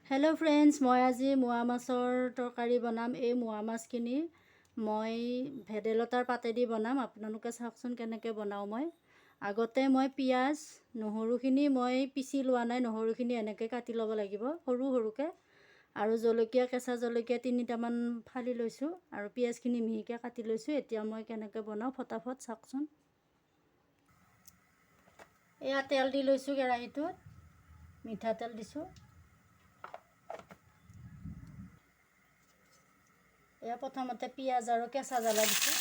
Hello' friends, মই আজি মোৱা মাছৰ তৰকাৰী বনাম। এই মোৱা মাছখিনি মই ভেদাইলতাৰ পাতেদি বনাম। আপোনালোকে চাওকচোন কেনেকৈ বনাওঁ মই। আগতে মই পিঁয়াজ নহৰুখিনি মই পিচি লোৱা নাই। নহৰুখিনি এনেকৈ কাটি ল'ব লাগিব সৰু সৰুকৈ। আৰু জলকীয়া, কেঁচা জলকীয়া 3টামান ফালি লৈছোঁ আৰু পিঁয়াজখিনি মিহিকৈ কাটি লৈছোঁ। এতিয়া মই কেনেকৈ বনাওঁ ফটাফট চাওকচোন। এয়া তেল দি লৈছোঁ কেৰাহীটোত, মিঠাতেল দিছোঁ। এয়া প্ৰথমতে পিঁয়াজ আৰু কেঁচা জ্বালা দিছোঁ।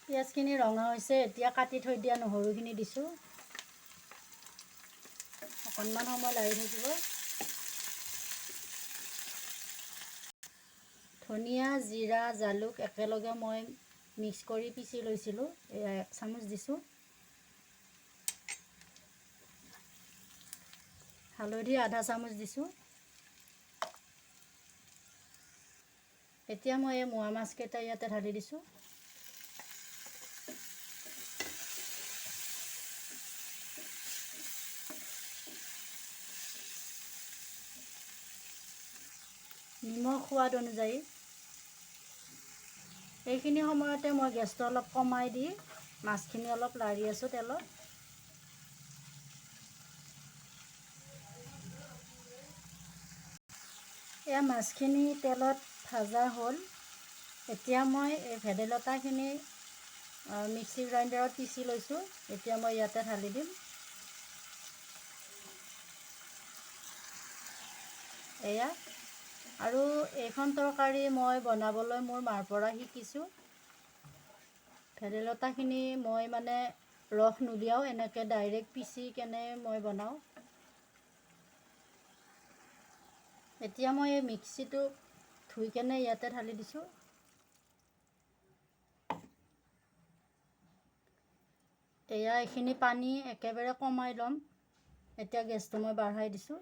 পিঁয়াজখিনি ৰঙা হৈছে, এতিয়া কাটি থৈ দিয়া নহৰুখিনি দিছোঁ। অকণমান সময় লাৰি থাকিব। ধনিয়া, জিৰা, জালুক একেলগে মই মিক্স কৰি পিচি লৈছিলোঁ। এয়া 1 চামুচ দিছোঁ। হালধি আধা চামুচ দিছোঁ। এতিয়া মই এই মোৱা মাছকেইটা ইয়াতে ঢালি দিছোঁ। নিমখ সোৱাদ অনুযায়ী। এইখিনি সময়তে মই গেছটো অলপ কমাই দি মাছখিনি অলপ লাৰি আছোঁ তেলত। এয়া মাছখিনি তেলত ভাজা হ'ল। এতিয়া মই এই ভেদাইলতাখিনি মিক্সি গ্ৰাইণ্ডাৰত পিচি লৈছোঁ। এতিয়া মই ইয়াতে ঢালি দিম। এয়া আৰু এইখন তৰকাৰী মই বনাবলৈ মোৰ মাৰ পৰা শিকিছোঁ। ভেদাইলতাখিনি মই মানে ৰস নুলিয়াওঁ, এনেকৈ ডাইৰেক্ট পিচি কেনে মই বনাওঁ। এতিয়া মই এই মিক্সিটো ধুই কেনে ইয়াতে ঢালি দিছোঁ। এয়া এইখিনি পানী একেবাৰে কমাই ল'ম। এতিয়া গেছটো মই বঢ়াই দিছোঁ।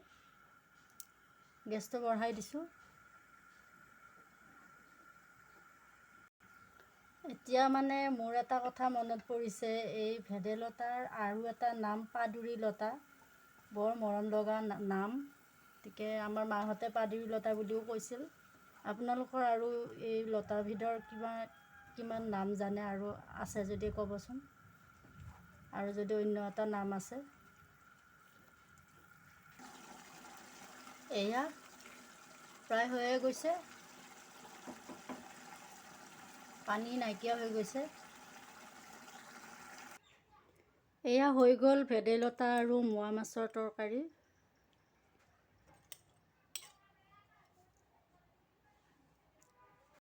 এতিয়া মানে মোৰ এটা কথা মনত পৰিছে, এই ভেদাইলতাৰ আৰু এটা নাম পাদুৰী লতা। বৰ মৰম লগা নাম। গতিকে আমাৰ মাহঁতে পাদুৰী লতা বুলিও কৈছিল। আপোনালোকৰ আৰু এই লতাবিধৰ কিমান নাম জানে আৰু আছে যদি ক'বচোন, আৰু যদি অন্য এটা নাম আছে। এয়া প্ৰায় হৈয়ে গৈছে, পানী নাইকিয়া হৈ গৈছে। এয়া হৈ গ'ল ভেদাইলতা আৰু মোৱা মাছৰ তৰকাৰী।